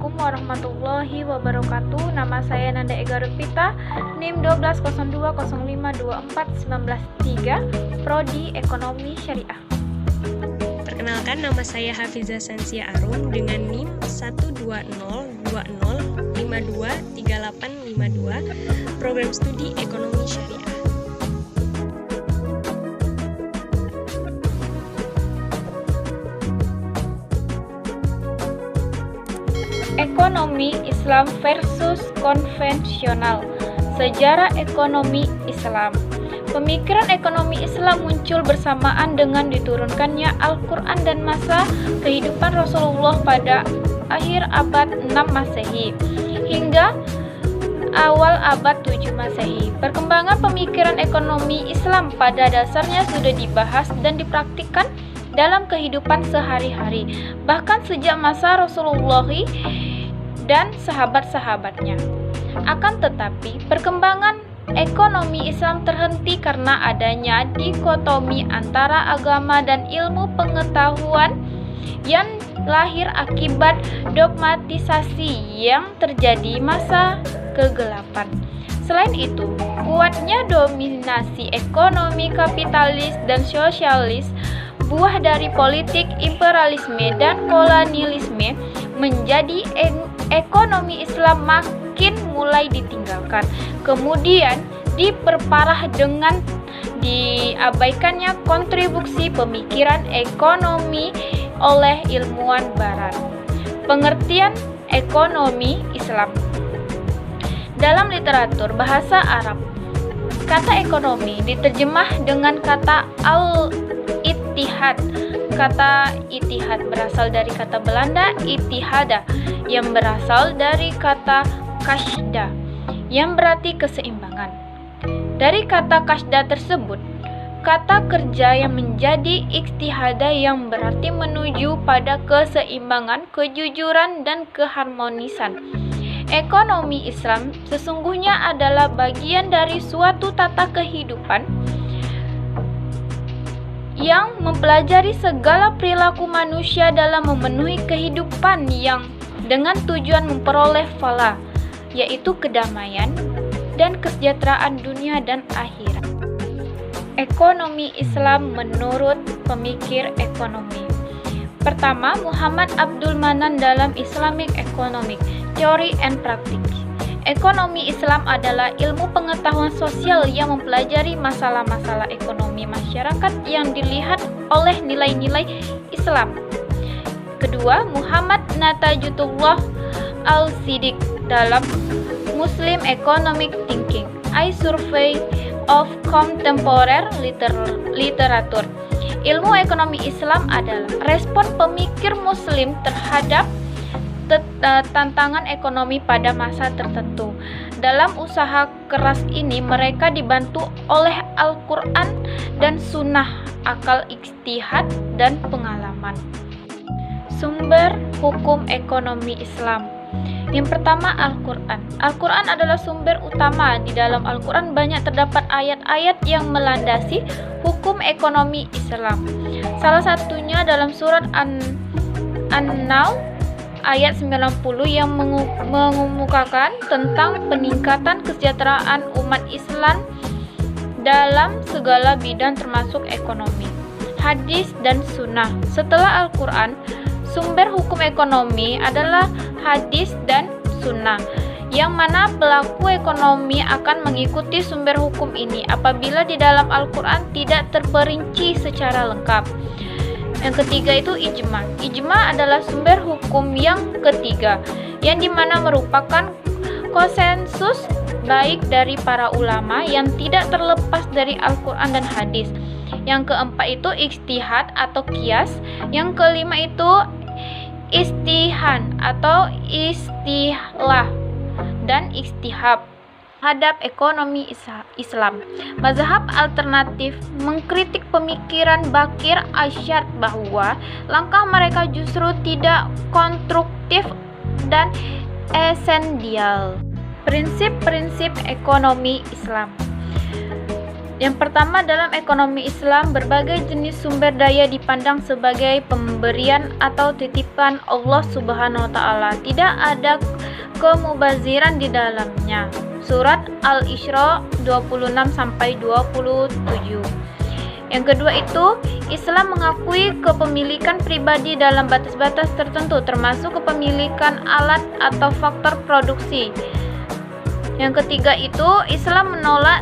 Assalamualaikum warahmatullahi wabarakatuh. Nama saya Nanda Ega Rupita, NIM 12020541993, Prodi Ekonomi Syariah. Perkenalkan, nama saya Hafizah Sansia Arum dengan NIM 12020523852, Program Studi Ekonomi Syariah. Ekonomi Islam versus konvensional. Sejarah ekonomi Islam. Pemikiran ekonomi Islam muncul bersamaan dengan diturunkannya Al-Quran dan masa kehidupan Rasulullah pada akhir abad 6 Masehi hingga awal abad 7 Masehi. Perkembangan pemikiran ekonomi Islam pada dasarnya sudah dibahas dan dipraktikkan dalam kehidupan sehari-hari, bahkan sejak masa Rasulullah dan sahabat-sahabatnya. Akan tetapi, perkembangan ekonomi Islam terhenti karena adanya dikotomi antara agama dan ilmu pengetahuan yang lahir akibat dogmatisasi yang terjadi masa kegelapan. Selain itu, kuatnya dominasi ekonomi kapitalis dan sosialis, buah dari politik imperialisme dan kolonialisme, menjadi ekonomi Islam makin mulai ditinggalkan. Kemudian diperparah dengan diabaikannya kontribusi pemikiran ekonomi oleh ilmuwan barat. Pengertian ekonomi Islam dalam literatur bahasa Arab, kata ekonomi diterjemah dengan kata al-ittihad. Kata ittihad berasal dari kata Belanda ittihada, yang berasal dari kata kasda, yang berarti keseimbangan. Dari kata kasda tersebut, kata kerja yang menjadi ijtihada, yang berarti menuju pada keseimbangan, kejujuran, dan keharmonisan. Ekonomi Islam sesungguhnya adalah bagian dari suatu tata kehidupan yang mempelajari segala perilaku manusia dalam memenuhi kehidupan yang dengan tujuan memperoleh falah, yaitu kedamaian dan kesejahteraan dunia dan akhirat. Ekonomi Islam menurut pemikir ekonomi. Pertama, Muhammad Abdul Manan dalam Islamic Economic Theory and Practice. Ekonomi Islam adalah ilmu pengetahuan sosial yang mempelajari masalah-masalah ekonomi masyarakat yang dilihat oleh nilai-nilai Islam. Kedua, Muhammad Natajutullah Al-Siddiq dalam Muslim Economic Thinking, A Survey of Contemporary Literature. Ilmu ekonomi Islam adalah respon pemikir Muslim terhadap tantangan ekonomi pada masa tertentu. Dalam usaha keras ini, mereka dibantu oleh Al-Quran dan Sunnah, akal ijtihad, dan pengalaman. Sumber hukum ekonomi Islam. Yang pertama, Al-Quran. Al-Quran adalah sumber utama. Di dalam Al-Quran banyak terdapat ayat-ayat yang melandasi hukum ekonomi Islam. Salah satunya dalam surat An-Nahl ayat 90 yang mengemukakan tentang peningkatan kesejahteraan umat Islam dalam segala bidang termasuk ekonomi, hadis, dan sunnah. Setelah Al-Quran, sumber hukum ekonomi adalah hadis dan sunnah, yang mana pelaku ekonomi akan mengikuti sumber hukum ini apabila di dalam Al-Quran tidak terperinci secara lengkap. Yang ketiga itu ijma. Ijma adalah sumber hukum yang ketiga, yang dimana merupakan konsensus baik dari para ulama yang tidak terlepas dari Al-Quran dan hadis. Yang keempat itu ijtihad atau qiyas. Yang kelima itu istihan atau istihlah dan ijtihad terhadap ekonomi Islam. Mazhab alternatif mengkritik pemikiran Bakir Asyad bahwa langkah mereka justru tidak konstruktif dan esensial. Prinsip-prinsip ekonomi Islam. Yang pertama, dalam ekonomi Islam, berbagai jenis sumber daya dipandang sebagai pemberian atau titipan Allah Subhanahu wa taala. Tidak ada kemubaziran di dalamnya. Surat Al-Isra 26 sampai 27. Yang kedua itu, Islam mengakui kepemilikan pribadi dalam batas-batas tertentu, termasuk kepemilikan alat atau faktor produksi. Yang ketiga itu, Islam menolak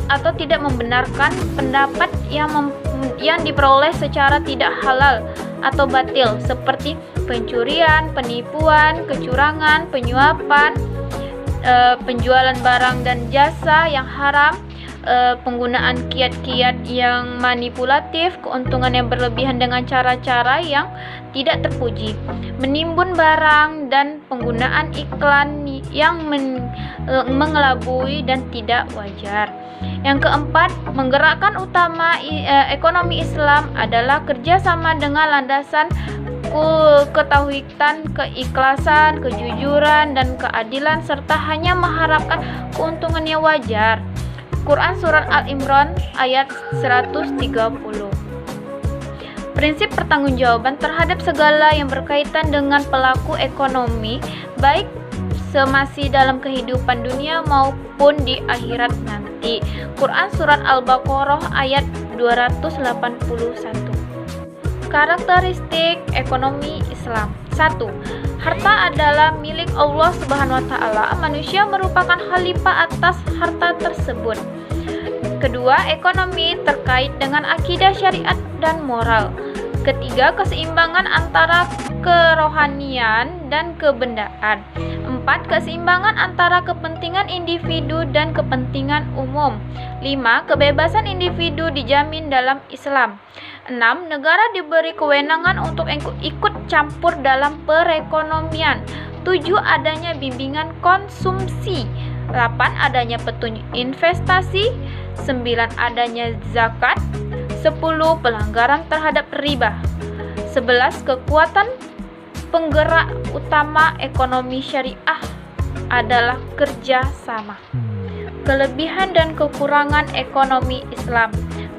atau tidak membenarkan pendapat yang diperoleh secara tidak halal atau batil, seperti pencurian, penipuan, kecurangan, penyuapan, penjualan barang dan jasa yang haram, penggunaan kiat-kiat yang manipulatif, keuntungan yang berlebihan dengan cara-cara yang tidak terpuji, menimbun barang, dan penggunaan iklan yang mengelabui dan tidak wajar. Yang keempat, menggerakkan utama ekonomi Islam adalah kerjasama dengan landasan ketauhidan, keikhlasan, kejujuran, dan keadilan, serta hanya mengharapkan keuntungan yang wajar. Quran Surat Al-Imran ayat 130. Prinsip pertanggungjawaban terhadap segala yang berkaitan dengan pelaku ekonomi, baik semasa dalam kehidupan dunia maupun di akhirat nanti. Quran Surat Al-Baqarah ayat 281. Karakteristik ekonomi Islam. 1. Harta adalah milik Allah Subhanahu wa taala. Manusia merupakan khalifah atas harta tersebut. Kedua, ekonomi terkait dengan akidah, syariat, dan moral. Ketiga, keseimbangan antara kerohanian dan kebendaan. 4. Keseimbangan antara kepentingan individu dan kepentingan umum. 5. Kebebasan individu dijamin dalam Islam. 6. Negara diberi kewenangan untuk ikut campur dalam perekonomian. 7. Adanya bimbingan konsumsi. 8. Adanya petunjuk investasi. 9. Adanya zakat. 10. Pelanggaran terhadap riba. 11. Kekuatan penggerak utama ekonomi syariah adalah kerjasama. Kelebihan dan kekurangan ekonomi Islam.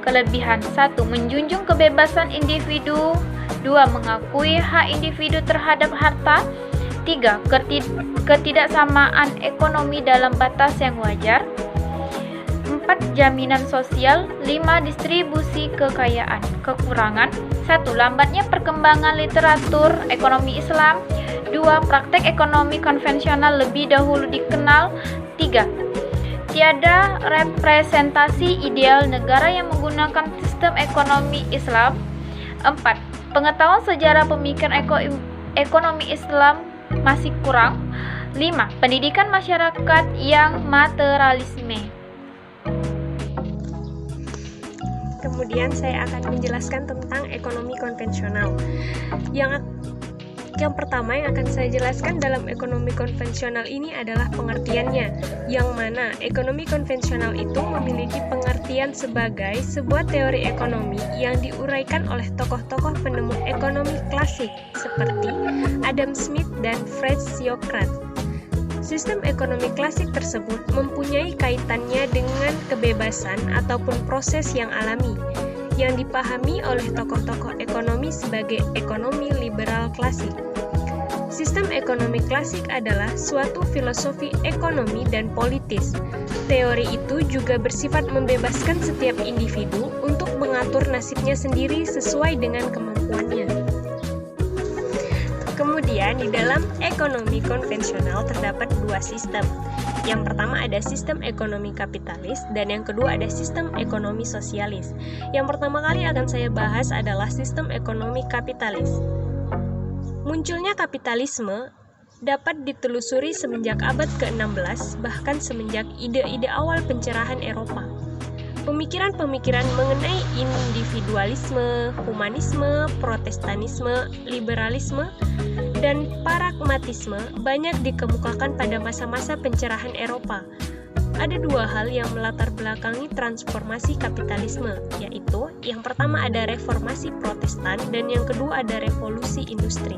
Kelebihan: 1. Menjunjung kebebasan individu. 2. Mengakui hak individu terhadap harta. 3. Ketidaksamaan ekonomi dalam batas yang wajar. 4. Jaminan sosial. 5. Distribusi kekayaan. Kekurangan: 1. Lambatnya perkembangan literatur ekonomi Islam. 2. Praktek ekonomi konvensional lebih dahulu dikenal. 3. Tiada representasi ideal negara yang menggunakan sistem ekonomi Islam. 4. Pengetahuan sejarah pemikiran ekonomi Islam masih kurang. 5. Pendidikan masyarakat yang materialisme. Kemudian saya akan menjelaskan tentang ekonomi konvensional. Yang pertama yang akan saya jelaskan dalam ekonomi konvensional ini adalah pengertiannya, yang mana ekonomi konvensional itu memiliki pengertian sebagai sebuah teori ekonomi yang diuraikan oleh tokoh-tokoh penemu ekonomi klasik seperti Adam Smith dan Fred Sokrat. Sistem ekonomi klasik tersebut mempunyai kaitannya dengan kebebasan ataupun proses yang alami, yang dipahami oleh tokoh-tokoh ekonomi sebagai ekonomi liberal klasik. Sistem ekonomi klasik adalah suatu filosofi ekonomi dan politis. Teori itu juga bersifat membebaskan setiap individu untuk mengatur nasibnya sendiri sesuai dengan kemampuannya. Kemudian di dalam ekonomi konvensional terdapat dua sistem. Yang pertama ada sistem ekonomi kapitalis dan yang kedua ada sistem ekonomi sosialis. Yang pertama kali akan saya bahas adalah sistem ekonomi kapitalis. Munculnya kapitalisme dapat ditelusuri semenjak abad ke-16, bahkan semenjak ide-ide awal pencerahan Eropa. Pemikiran-pemikiran mengenai individualisme, humanisme, protestanisme, liberalisme, dan pragmatisme banyak dikemukakan pada masa-masa pencerahan Eropa. Ada dua hal yang melatar belakangi transformasi kapitalisme, yaitu yang pertama ada reformasi Protestan dan yang kedua ada revolusi industri.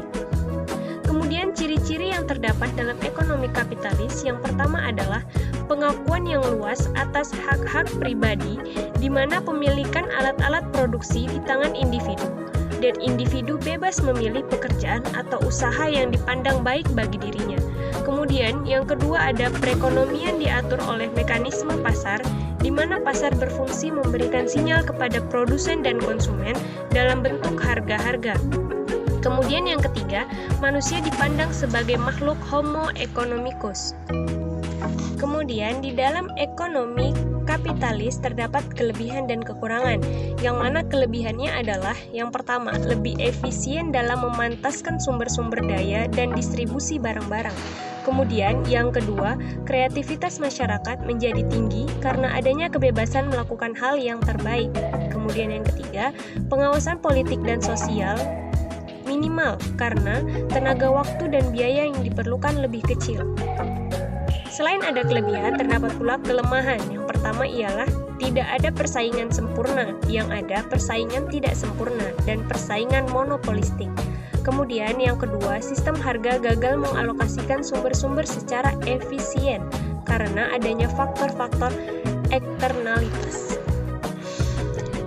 Kemudian Kemudian ciri-ciri yang terdapat dalam ekonomi kapitalis yang pertama adalah pengakuan yang luas atas hak-hak pribadi di mana pemilikan alat-alat produksi di tangan individu dan individu bebas memilih pekerjaan atau usaha yang dipandang baik bagi dirinya. Kemudian yang kedua ada perekonomian diatur oleh mekanisme pasar di mana pasar berfungsi memberikan sinyal kepada produsen dan konsumen dalam bentuk harga-harga. Kemudian yang ketiga, manusia dipandang sebagai makhluk homo economicus. Kemudian di dalam ekonomi kapitalis terdapat kelebihan dan kekurangan, yang mana kelebihannya adalah yang pertama, lebih efisien dalam memantaskan sumber-sumber daya dan distribusi barang-barang. Kemudian yang kedua, kreativitas masyarakat menjadi tinggi karena adanya kebebasan melakukan hal yang terbaik. Kemudian yang ketiga, pengawasan politik dan sosial minimal karena tenaga waktu dan biaya yang diperlukan lebih kecil. Selain ada kelebihan, terdapat pula kelemahan. Yang pertama ialah tidak ada persaingan sempurna, yang ada persaingan tidak sempurna dan persaingan monopolistik. Kemudian yang kedua, sistem harga gagal mengalokasikan sumber-sumber secara efisien karena adanya faktor-faktor eksternalitas.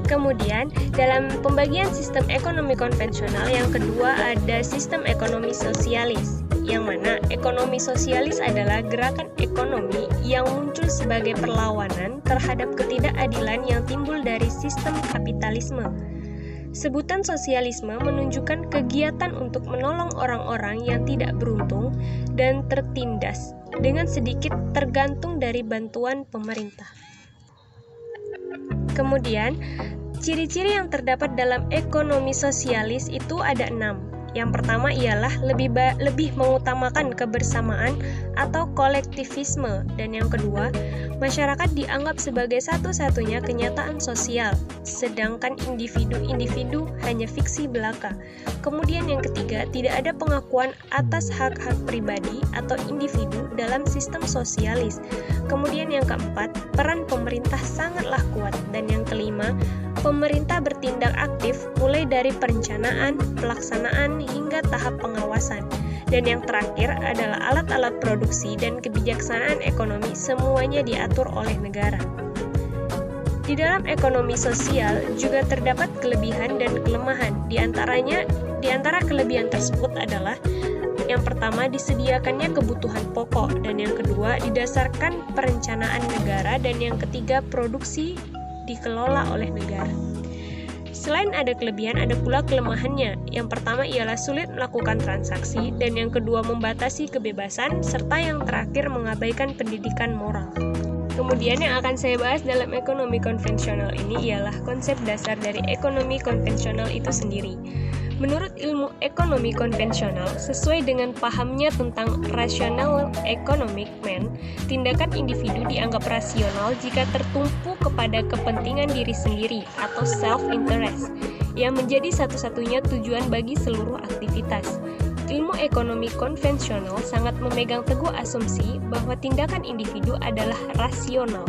Kemudian, dalam pembagian sistem ekonomi konvensional yang kedua ada sistem ekonomi sosialis, yang mana ekonomi sosialis adalah gerakan ekonomi yang muncul sebagai perlawanan terhadap ketidakadilan yang timbul dari sistem kapitalisme. Sebutan sosialisme menunjukkan kegiatan untuk menolong orang-orang yang tidak beruntung dan tertindas dengan sedikit tergantung dari bantuan pemerintah. Kemudian, ciri-ciri yang terdapat dalam ekonomi sosialis itu ada 6. Yang pertama ialah lebih mengutamakan kebersamaan atau kolektivisme, dan yang kedua, masyarakat dianggap sebagai satu-satunya kenyataan sosial, sedangkan individu-individu hanya fiksi belaka. Kemudian yang ketiga, tidak ada pengakuan atas hak-hak pribadi atau individu dalam sistem sosialis. Kemudian yang keempat, peran pemerintah sangatlah kuat, dan yang kelima, pemerintah bertindak aktif mulai dari perencanaan, pelaksanaan, hingga tahap pengawasan. Dan yang terakhir adalah alat-alat produksi dan kebijaksanaan ekonomi semuanya diatur oleh negara. Di dalam ekonomi sosial juga terdapat kelebihan dan kelemahan. Di antara kelebihan tersebut adalah yang pertama, disediakannya kebutuhan pokok, dan yang kedua, didasarkan perencanaan negara, dan yang ketiga, produksi dikelola oleh negara. Selain ada kelebihan, ada pula kelemahannya. Yang pertama ialah sulit melakukan transaksi, dan yang kedua membatasi kebebasan, serta yang terakhir mengabaikan pendidikan moral. Kemudian yang akan saya bahas dalam ekonomi konvensional ini ialah konsep dasar dari ekonomi konvensional itu sendiri. Menurut ilmu ekonomi konvensional, sesuai dengan pahamnya tentang rational economic man, tindakan individu dianggap rasional jika tertumpu kepada kepentingan diri sendiri atau self-interest, yang menjadi satu-satunya tujuan bagi seluruh aktivitas. Ilmu ekonomi konvensional sangat memegang teguh asumsi bahwa tindakan individu adalah rasional.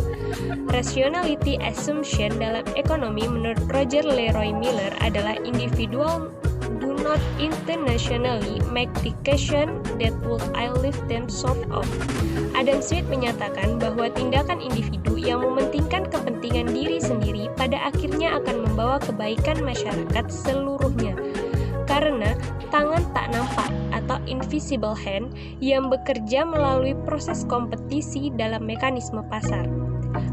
Rationality assumption dalam ekonomi menurut Roger Leroy Miller adalah individual do not internationally make decisions that would lift themselves up. Adam Smith menyatakan bahwa tindakan individu yang mementingkan kepentingan diri sendiri pada akhirnya akan membawa kebaikan masyarakat seluruhnya. Karena tangan tak nampak atau invisible hand yang bekerja melalui proses kompetisi dalam mekanisme pasar.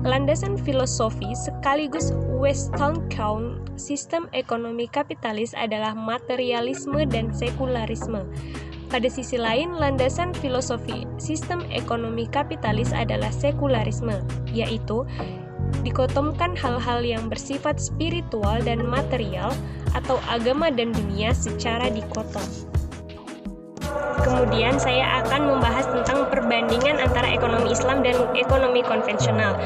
Landasan filosofi sekaligus Western Count sistem ekonomi kapitalis adalah materialisme dan sekularisme. Pada sisi lain, landasan filosofi sistem ekonomi kapitalis adalah sekularisme, yaitu dikotomkan hal-hal yang bersifat spiritual dan material atau agama dan dunia secara dikotom. Kemudian saya akan membahas tentang perbandingan antara ekonomi Islam dan ekonomi konvensional.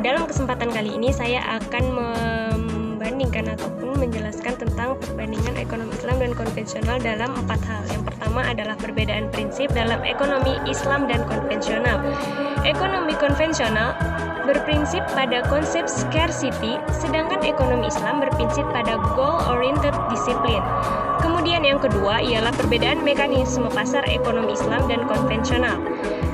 Dalam kesempatan kali ini saya akan membandingkan ataupun menjelaskan tentang perbandingan ekonomi Islam dan konvensional dalam 4 hal. Yang pertama adalah perbedaan prinsip dalam ekonomi Islam dan konvensional. Ekonomi konvensional berprinsip pada konsep scarcity, sedangkan ekonomi Islam berprinsip pada goal-oriented discipline. Kemudian yang kedua ialah perbedaan mekanisme pasar ekonomi Islam dan konvensional.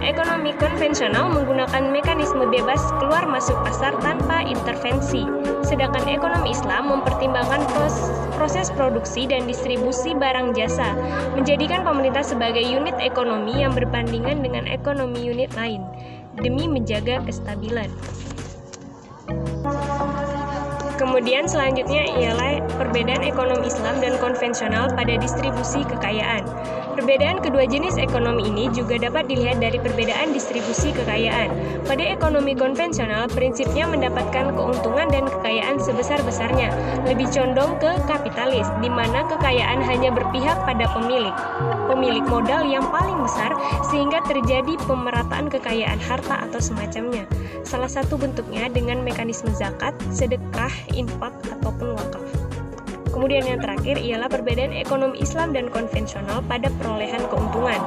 Ekonomi konvensional menggunakan mekanisme bebas keluar masuk pasar tanpa intervensi, sedangkan ekonomi Islam mempertimbangkan proses produksi dan distribusi barang jasa, menjadikan pemerintah sebagai unit ekonomi yang berbandingan dengan ekonomi unit lain, demi menjaga kestabilan. Kemudian selanjutnya ialah perbedaan ekonomi Islam dan konvensional pada distribusi kekayaan. Perbedaan kedua jenis ekonomi ini juga dapat dilihat dari perbedaan distribusi kekayaan. Pada ekonomi konvensional, prinsipnya mendapatkan keuntungan dan kekayaan sebesar-besarnya, lebih condong ke kapitalis, di mana kekayaan hanya berpihak pada pemilik modal yang paling besar, sehingga terjadi pemerataan kekayaan harta atau semacamnya. Salah satu bentuknya dengan mekanisme zakat, sedekah, infak, ataupun wakaf. Kemudian yang terakhir ialah perbedaan ekonomi Islam dan konvensional pada perolehan keuntungan.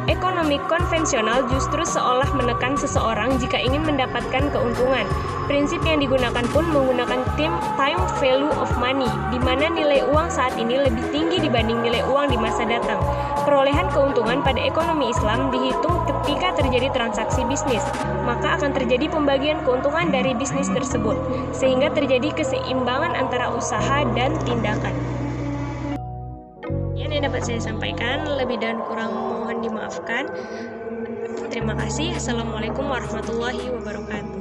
Ekonomi konvensional justru seolah menekan seseorang jika ingin mendapatkan keuntungan. Prinsip yang digunakan pun menggunakan time value of money, di mana nilai uang saat ini lebih tinggi dibanding nilai uang di masa datang. Perolehan keuntungan pada ekonomi Islam dihitung ketika terjadi transaksi bisnis, maka akan terjadi pembagian keuntungan dari bisnis tersebut, sehingga terjadi keseimbangan antara usaha dan tindakan. Yang dapat saya sampaikan, lebih dan kurang mohon dimaafkan. Terima kasih. Assalamualaikum warahmatullahi wabarakatuh.